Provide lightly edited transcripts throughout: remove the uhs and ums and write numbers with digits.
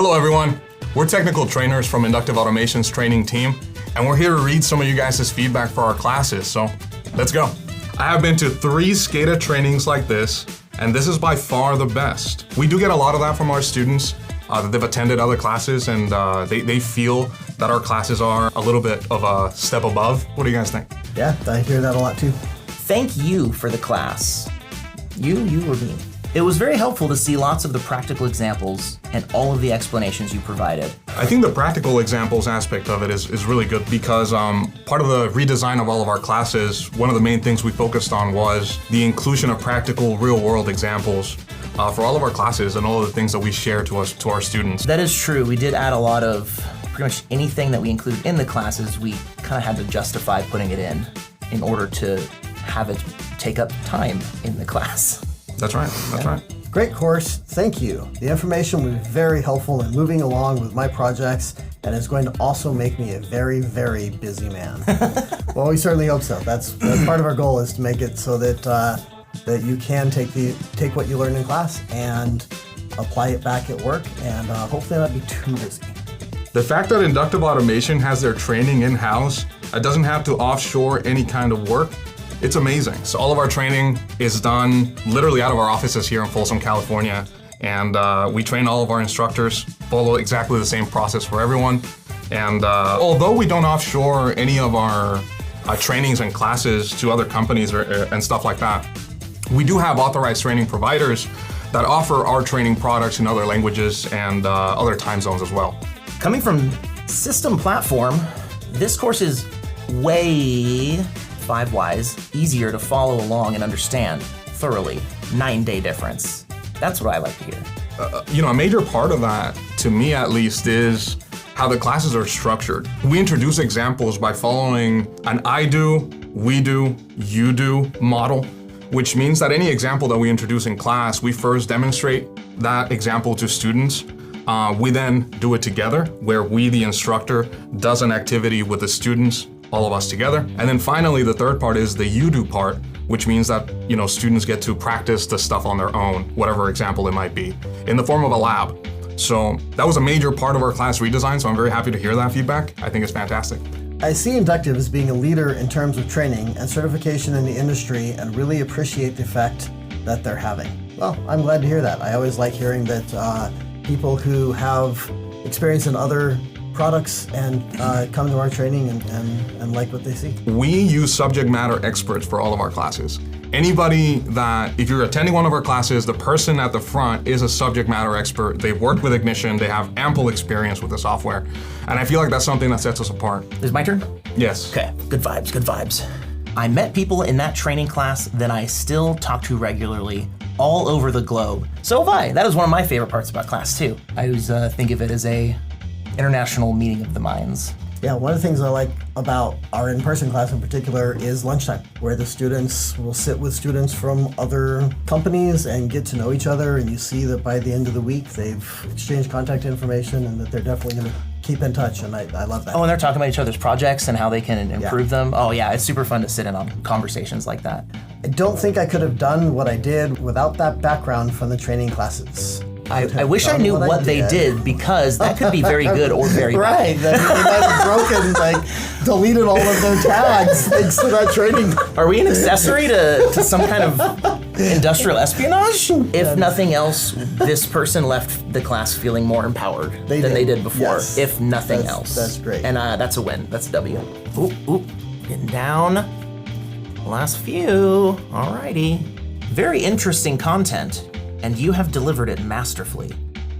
Hello everyone, we're technical trainers from Inductive Automation's training team, and we're here to read some of you guys' feedback for our classes, so let's go. I have been to 3 SCADA trainings like this, and this is by far the best. We do get a lot of that from our students, that they've attended other classes and they feel that our classes are a little bit of a step above. What do you guys think? Yeah, I hear that a lot too. Thank you for the class. You or me. It was very helpful to see lots of the practical examples and all of the explanations you provided. I think the practical examples aspect of it is really good because part of the redesign of all of our classes, one of the main things we focused on was the inclusion of practical real-world examples for all of our classes and all of the things that we share to our students. That is true. We did add a lot of pretty much anything that we included in the classes. We kind of had to justify putting it in order to have it take up time in the class. That's right, that's right. Great course, thank you. The information was very helpful in moving along with my projects and is going to also make me a very, very busy man. Well, we certainly hope so. That's part of our goal, is to make it so that that you can take what you learn in class and apply it back at work, and hopefully not be too busy. The fact that Inductive Automation has their training in-house, it doesn't have to offshore any kind of work, it's amazing. So all of our training is done literally out of our offices here in Folsom, California. And we train all of our instructors, follow exactly the same process for everyone. And although we don't offshore any of our trainings and classes to other companies and stuff like that, we do have authorized training providers that offer our training products in other languages and other time zones as well. Coming from System Platform, this course is way 5-wise, easier to follow along and understand thoroughly. 9-day difference. That's what I like to hear. A major part of that, to me at least, is how the classes are structured. We introduce examples by following an I do, we do, you do model, which means that any example that we introduce in class, we first demonstrate that example to students. We then do it together, where we, the instructor, does an activity with the students, all of us together. And then finally, the third part is the you do part, which means that, students get to practice the stuff on their own, whatever example it might be, in the form of a lab. So that was a major part of our class redesign, so I'm very happy to hear that feedback. I think it's fantastic. I see Inductive as being a leader in terms of training and certification in the industry, and really appreciate the effect that they're having. Well, I'm glad to hear that. I always like hearing that people who have experience in other products and come to our training and like what they see. We use subject matter experts for all of our classes. Anybody that, if you're attending one of our classes, the person at the front is a subject matter expert. They've worked with Ignition, they have ample experience with the software. And I feel like that's something that sets us apart. Is it my turn? Yes. Okay, good vibes, good vibes. I met people in that training class that I still talk to regularly all over the globe. So have I. That is one of my favorite parts about class too. I always think of it as a international meeting of the minds. Yeah, one of the things I like about our in-person class in particular is lunchtime, where the students will sit with students from other companies and get to know each other, and you see that by the end of the week they've exchanged contact information and that they're definitely going to keep in touch, and I love that. Oh, and they're talking about each other's projects and how they can improve them. Oh yeah, it's super fun to sit in on conversations like that. I don't think I could have done what I did without that background from the training classes. I wish I knew what they did, because that could be very good or very bad. Right, they might have broken, deleted all of their tags thanks to that training. Are we an accessory to some kind of industrial espionage? If nothing else, this person left the class feeling more empowered than they did before. Yes. If nothing else. That's great. And that's a win. That's a W. Oop, getting down. Last few. Alrighty. Very interesting content, and you have delivered it masterfully.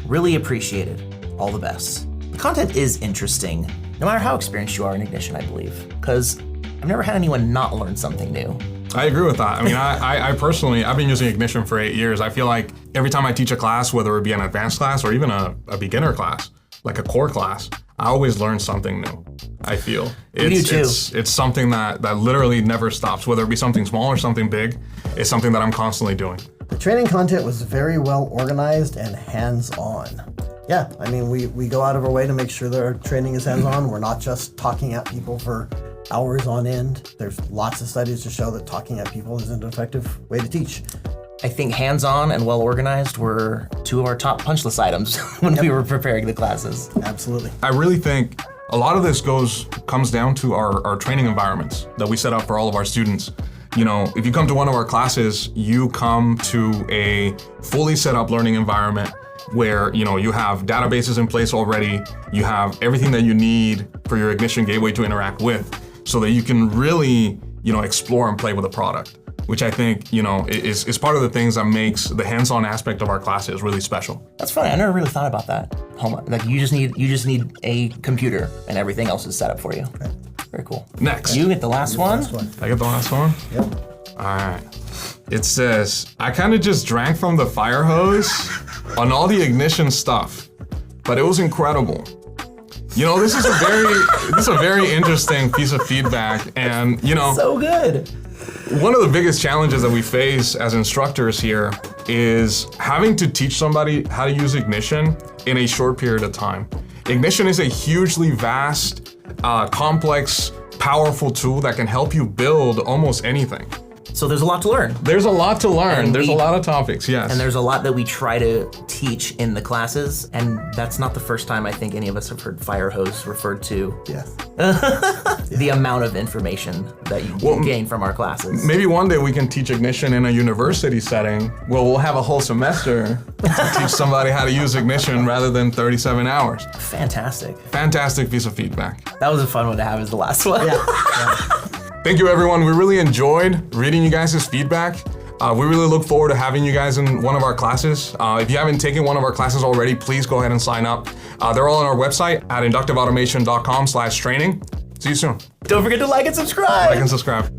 Really appreciate it. All the best. The content is interesting, no matter how experienced you are in Ignition, I believe, because I've never had anyone not learn something new. I agree with that. I mean, I personally, I've been using Ignition for 8 years. I feel like every time I teach a class, whether it be an advanced class or even a beginner class, like a core class, I always learn something new, I feel. You do too. It's something that literally never stops, whether it be something small or something big. It's something that I'm constantly doing. The training content was very well organized and hands-on. Yeah, I mean, we go out of our way to make sure that our training is hands-on. We're not just talking at people for hours on end. There's lots of studies to show that talking at people is an effective way to teach. I think hands-on and well-organized were two of our top punch list items when we were preparing the classes. Absolutely. I really think a lot of this comes down to our training environments that we set up for all of our students. You know, if you come to one of our classes, you come to a fully set up learning environment where, you know, you have databases in place already, you have everything that you need for your Ignition Gateway to interact with, so that you can really, you know, explore and play with the product, which I think, you know, is part of the things that makes the hands-on aspect of our classes really special. That's funny. I never really thought about that. Like you just need a computer and everything else is set up for you. Right. Very cool. Next. You get the last one. I get the last one? Yep. All right. It says, I kind of just drank from the fire hose on all the Ignition stuff, but it was incredible. You know, this is a very interesting piece of feedback, and you know, So good. one of the biggest challenges that we face as instructors here is having to teach somebody how to use Ignition in a short period of time. Ignition is a hugely vast, complex, powerful tool that can help you build almost anything. So there's a lot to learn. There's a lot to learn. And There's a lot of topics, yes. And there's a lot that we try to teach in the classes, and that's not the first time I think any of us have heard fire hose referred to. Yes. The amount of information that you can gain from our classes. Maybe one day we can teach Ignition in a university setting. Well, we'll have a whole semester to teach somebody how to use Ignition rather than 37 hours. Fantastic. Fantastic piece of feedback. That was a fun one to have as the last one. Yeah. Thank you, everyone. We really enjoyed reading you guys' feedback. We really look forward to having you guys in one of our classes. If you haven't taken one of our classes already, please go ahead and sign up. They're all on our website at inductiveautomation.com/training. See you soon. Don't forget to like and subscribe. Like and subscribe.